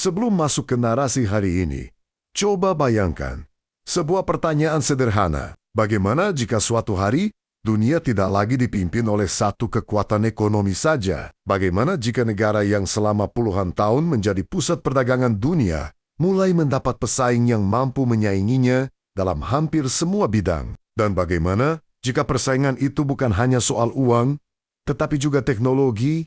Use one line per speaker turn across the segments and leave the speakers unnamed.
Sebelum masuk ke narasi hari ini, coba bayangkan sebuah pertanyaan sederhana. Bagaimana jika suatu hari dunia tidak lagi dipimpin oleh satu kekuatan ekonomi saja? Bagaimana jika negara yang selama puluhan tahun menjadi pusat perdagangan dunia mulai mendapat pesaing yang mampu menyainginya dalam hampir semua bidang? Dan bagaimana jika persaingan itu bukan hanya soal uang, tetapi juga teknologi,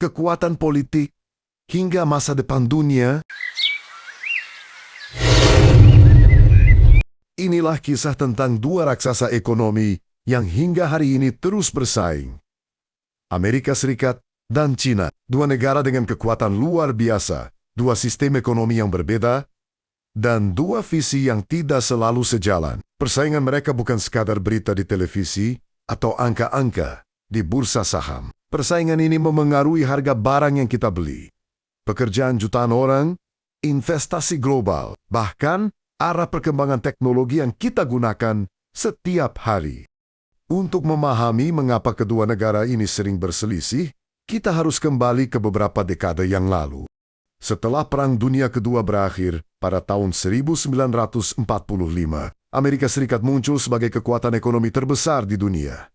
kekuatan politik, hingga masa depan dunia? Inilah kisah tentang dua raksasa ekonomi yang hingga hari ini terus bersaing. Amerika Serikat dan China, dua negara dengan kekuatan luar biasa, dua sistem ekonomi yang berbeda, dan dua visi yang tidak selalu sejalan. Persaingan mereka bukan sekadar berita di televisi atau angka-angka di bursa saham. Persaingan ini memengaruhi harga barang yang kita beli, pekerjaan jutaan orang, investasi global, bahkan arah perkembangan teknologi yang kita gunakan setiap hari. Untuk memahami mengapa kedua negara ini sering berselisih, kita harus kembali ke beberapa dekade yang lalu. Setelah Perang Dunia Kedua berakhir pada tahun 1945, Amerika Serikat muncul sebagai kekuatan ekonomi terbesar di dunia.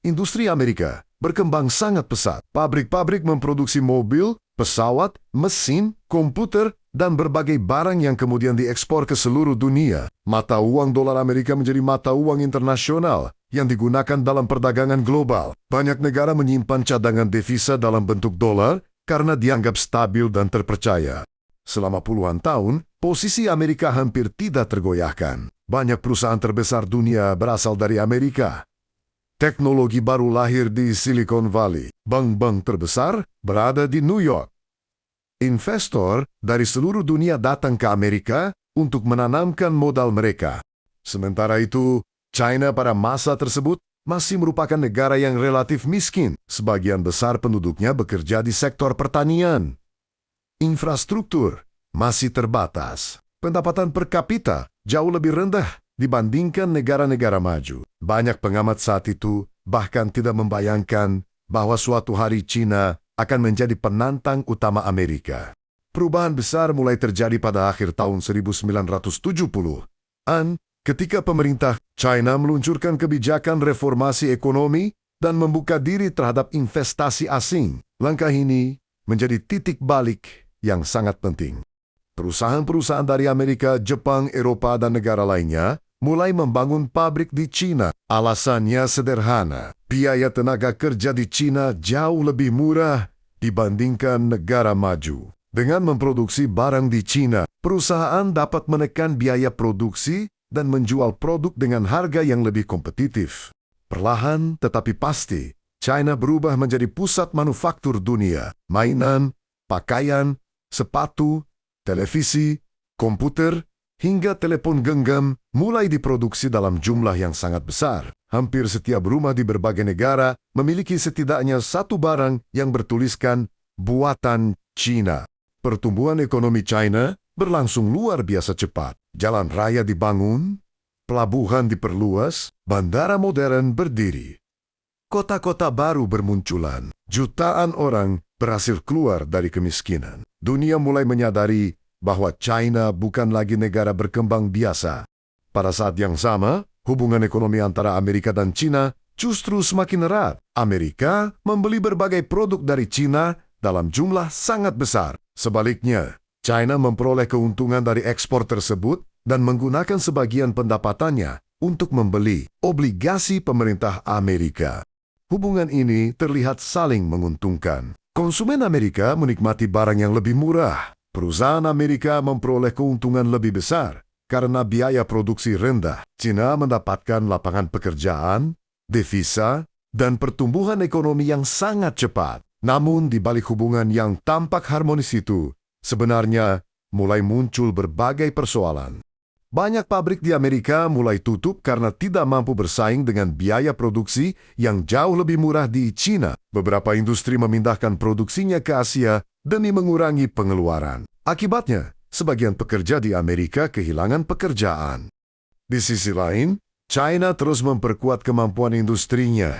Industri Amerika berkembang sangat pesat. Pabrik-pabrik memproduksi mobil, pesawat, mesin, komputer, dan berbagai barang yang kemudian diekspor ke seluruh dunia. Mata uang dolar Amerika menjadi mata uang internasional yang digunakan dalam perdagangan global. Banyak negara menyimpan cadangan devisa dalam bentuk dolar karena dianggap stabil dan terpercaya. Selama puluhan tahun, posisi Amerika hampir tidak tergoyahkan. Banyak perusahaan terbesar dunia berasal dari Amerika. Teknologi baru lahir di Silicon Valley. Bank-bank terbesar berada di New York. Investor dari seluruh dunia datang ke Amerika untuk menanamkan modal mereka. Sementara itu, China pada masa tersebut masih merupakan negara yang relatif miskin. Sebagian besar penduduknya bekerja di sektor pertanian. Infrastruktur masih terbatas. Pendapatan per kapita jauh lebih rendah dibandingkan negara-negara maju. Banyak pengamat saat itu bahkan tidak membayangkan bahwa suatu hari China akan menjadi penantang utama Amerika. Perubahan besar mulai terjadi pada akhir tahun 1970-an ketika pemerintah China meluncurkan kebijakan reformasi ekonomi dan membuka diri terhadap investasi asing. Langkah ini menjadi titik balik yang sangat penting. Perusahaan-perusahaan dari Amerika, Jepang, Eropa, dan negara lainnya mulai membangun pabrik di China. Alasannya sederhana, biaya tenaga kerja di China jauh lebih murah dibandingkan negara maju. Dengan memproduksi barang di China, perusahaan dapat menekan biaya produksi dan menjual produk dengan harga yang lebih kompetitif. Perlahan tetapi pasti, China berubah menjadi pusat manufaktur dunia. Mainan, pakaian, sepatu, televisi, komputer, hingga telepon genggam mulai diproduksi dalam jumlah yang sangat besar. Hampir setiap rumah di berbagai negara memiliki setidaknya satu barang yang bertuliskan buatan China. Pertumbuhan ekonomi China berlangsung luar biasa cepat. Jalan raya dibangun, pelabuhan diperluas, bandara modern berdiri. Kota-kota baru bermunculan. Jutaan orang berhasil keluar dari kemiskinan. Dunia mulai menyadari bahwa China bukan lagi negara berkembang biasa. Pada saat yang sama, hubungan ekonomi antara Amerika dan China justru semakin erat. Amerika membeli berbagai produk dari China dalam jumlah sangat besar. Sebaliknya, China memperoleh keuntungan dari ekspor tersebut dan menggunakan sebagian pendapatannya untuk membeli obligasi pemerintah Amerika. Hubungan ini terlihat saling menguntungkan. Konsumen Amerika menikmati barang yang lebih murah. Perusahaan Amerika memperoleh keuntungan lebih besar karena biaya produksi rendah. China mendapatkan lapangan pekerjaan, devisa, dan pertumbuhan ekonomi yang sangat cepat. Namun di balik hubungan yang tampak harmonis itu, sebenarnya mulai muncul berbagai persoalan. Banyak pabrik di Amerika mulai tutup karena tidak mampu bersaing dengan biaya produksi yang jauh lebih murah di China. Beberapa industri memindahkan produksinya ke Asia demi mengurangi pengeluaran. Akibatnya, sebagian pekerja di Amerika kehilangan pekerjaan. Di sisi lain, China terus memperkuat kemampuan industrinya.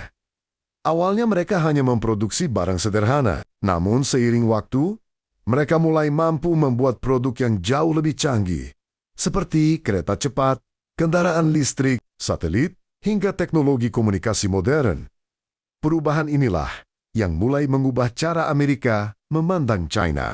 Awalnya mereka hanya memproduksi barang sederhana, namun seiring waktu, mereka mulai mampu membuat produk yang jauh lebih canggih, seperti kereta cepat, kendaraan listrik, satelit, hingga teknologi komunikasi modern. Perubahan inilah yang mulai mengubah cara Amerika memandang China.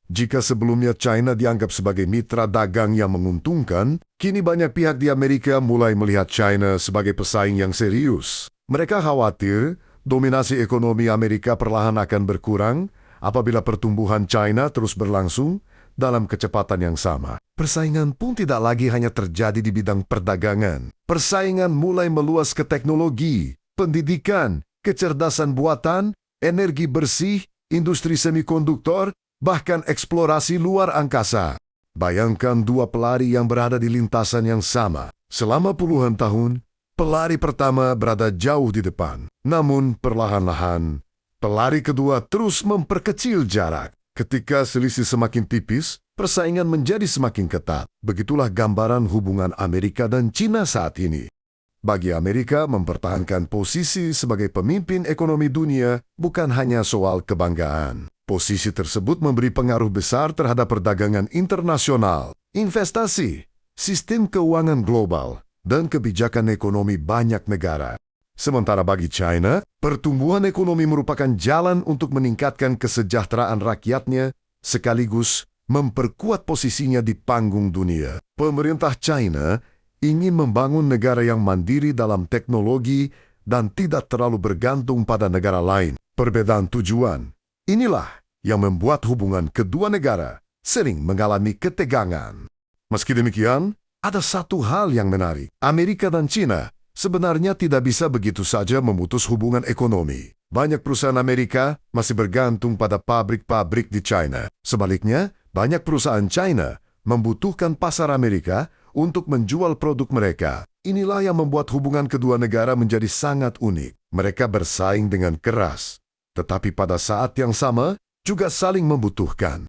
Jika sebelumnya China dianggap sebagai mitra dagang yang menguntungkan, kini banyak pihak di Amerika mulai melihat China sebagai pesaing yang serius. Mereka khawatir dominasi ekonomi Amerika perlahan akan berkurang apabila pertumbuhan China terus berlangsung dalam kecepatan yang sama. Persaingan pun tidak lagi hanya terjadi di bidang perdagangan. Persaingan mulai meluas ke teknologi, pendidikan, kecerdasan buatan, energi bersih, industri semikonduktor, bahkan eksplorasi luar angkasa. Bayangkan dua pelari yang berada di lintasan yang sama. Selama puluhan tahun, pelari pertama berada jauh di depan. Namun perlahan-lahan, pelari kedua terus memperkecil jarak. Ketika selisih semakin tipis, persaingan menjadi semakin ketat. Begitulah gambaran hubungan Amerika dan China saat ini. Bagi Amerika, mempertahankan posisi sebagai pemimpin ekonomi dunia bukan hanya soal kebanggaan. Posisi tersebut memberi pengaruh besar terhadap perdagangan internasional, investasi, sistem keuangan global, dan kebijakan ekonomi banyak negara. Sementara bagi China, pertumbuhan ekonomi merupakan jalan untuk meningkatkan kesejahteraan rakyatnya sekaligus memperkuat posisinya di panggung dunia. Pemerintah China ingin membangun negara yang mandiri dalam teknologi dan tidak terlalu bergantung pada negara lain. Perbedaan tujuan inilah yang membuat hubungan kedua negara sering mengalami ketegangan. Meski demikian, ada satu hal yang menarik. Amerika dan China sebenarnya tidak bisa begitu saja memutus hubungan ekonomi. Banyak perusahaan Amerika masih bergantung pada pabrik-pabrik di China. Sebaliknya, banyak perusahaan China membutuhkan pasar Amerika untuk menjual produk mereka. Inilah yang membuat hubungan kedua negara menjadi sangat unik. Mereka bersaing dengan keras, tetapi pada saat yang sama juga saling membutuhkan.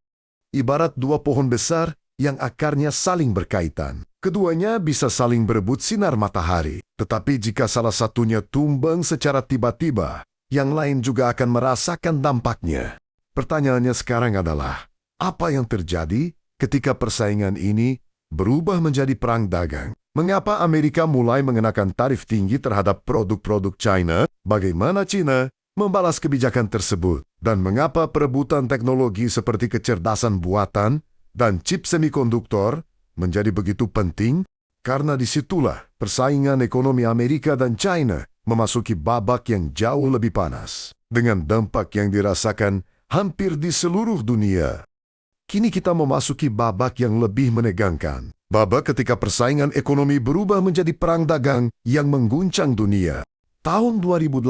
Ibarat dua pohon besar yang akarnya saling berkaitan. Keduanya bisa saling berebut sinar matahari. Tetapi jika salah satunya tumbang secara tiba-tiba, yang lain juga akan merasakan dampaknya. Pertanyaannya sekarang adalah, apa yang terjadi ketika persaingan ini berubah menjadi perang dagang? Mengapa Amerika mulai mengenakan tarif tinggi terhadap produk-produk China? Bagaimana China membalas kebijakan tersebut? Dan mengapa perebutan teknologi seperti kecerdasan buatan dan chip semikonduktor menjadi begitu penting? Karena disitulah persaingan ekonomi Amerika dan China memasuki babak yang jauh lebih panas, dengan dampak yang dirasakan hampir di seluruh dunia. Kini kita memasuki babak yang lebih menegangkan. Babak ketika persaingan ekonomi berubah menjadi perang dagang yang mengguncang dunia. Tahun 2018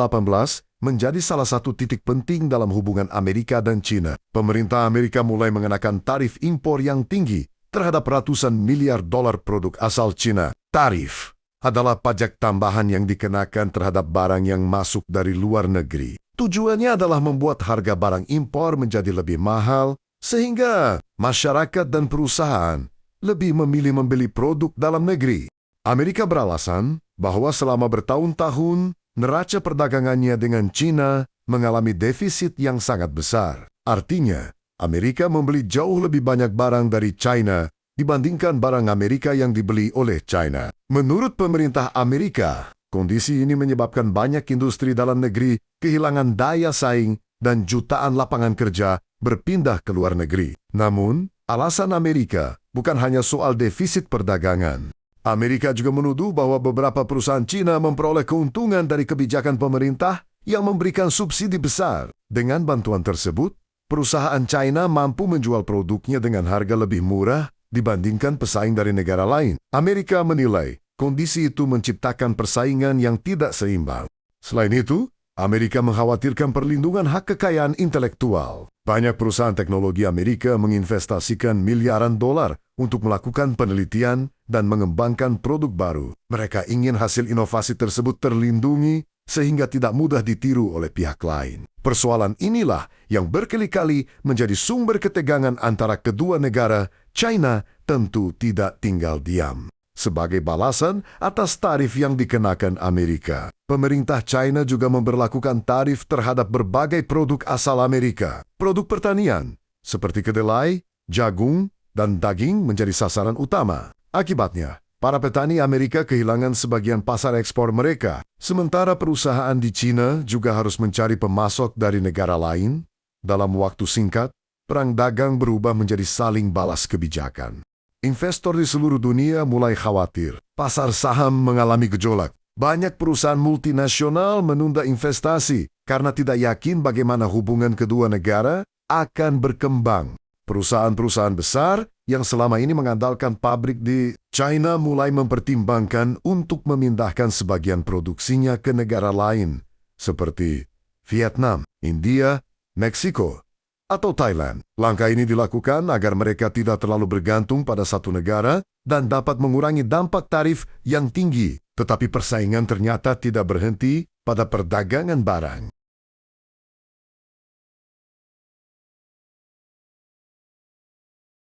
menjadi salah satu titik penting dalam hubungan Amerika dan China. Pemerintah Amerika mulai mengenakan tarif impor yang tinggi terhadap ratusan miliar dolar produk asal China. Tarif adalah pajak tambahan yang dikenakan terhadap barang yang masuk dari luar negeri. Tujuannya adalah membuat harga barang impor menjadi lebih mahal, sehingga masyarakat dan perusahaan lebih memilih membeli produk dalam negeri. Amerika beralasan bahwa selama bertahun-tahun, neraca perdagangannya dengan China mengalami defisit yang sangat besar. Artinya, Amerika membeli jauh lebih banyak barang dari China dibandingkan barang Amerika yang dibeli oleh China. Menurut pemerintah Amerika, kondisi ini menyebabkan banyak industri dalam negeri kehilangan daya saing dan jutaan lapangan kerja berpindah ke luar negeri. Namun, alasan Amerika bukan hanya soal defisit perdagangan. Amerika juga menuduh bahwa beberapa perusahaan China memperoleh keuntungan dari kebijakan pemerintah yang memberikan subsidi besar. Dengan bantuan tersebut, perusahaan China mampu menjual produknya dengan harga lebih murah dibandingkan pesaing dari negara lain. Amerika menilai kondisi itu menciptakan persaingan yang tidak seimbang. Selain itu, Amerika mengkhawatirkan perlindungan hak kekayaan intelektual. Banyak perusahaan teknologi Amerika menginvestasikan miliaran dolar untuk melakukan penelitian dan mengembangkan produk baru. Mereka ingin hasil inovasi tersebut terlindungi sehingga tidak mudah ditiru oleh pihak lain. Persoalan inilah yang berkali-kali menjadi sumber ketegangan antara kedua negara. China tentu tidak tinggal diam. Sebagai balasan atas tarif yang dikenakan Amerika, pemerintah China juga memberlakukan tarif terhadap berbagai produk asal Amerika, produk pertanian, seperti kedelai, jagung, dan daging menjadi sasaran utama. Akibatnya, para petani Amerika kehilangan sebagian pasar ekspor mereka, sementara perusahaan di China juga harus mencari pemasok dari negara lain. Dalam waktu singkat, perang dagang berubah menjadi saling balas kebijakan. Investor di seluruh dunia mulai khawatir. Pasar saham mengalami gejolak. Banyak perusahaan multinasional menunda investasi karena tidak yakin bagaimana hubungan kedua negara akan berkembang. Perusahaan-perusahaan besar yang selama ini mengandalkan pabrik di China mulai mempertimbangkan untuk memindahkan sebagian produksinya ke negara lain, seperti Vietnam, India, Meksiko, atau Thailand. Langkah ini dilakukan agar mereka tidak terlalu bergantung pada satu negara dan dapat mengurangi dampak tarif yang tinggi. Tetapi persaingan ternyata tidak berhenti pada perdagangan barang.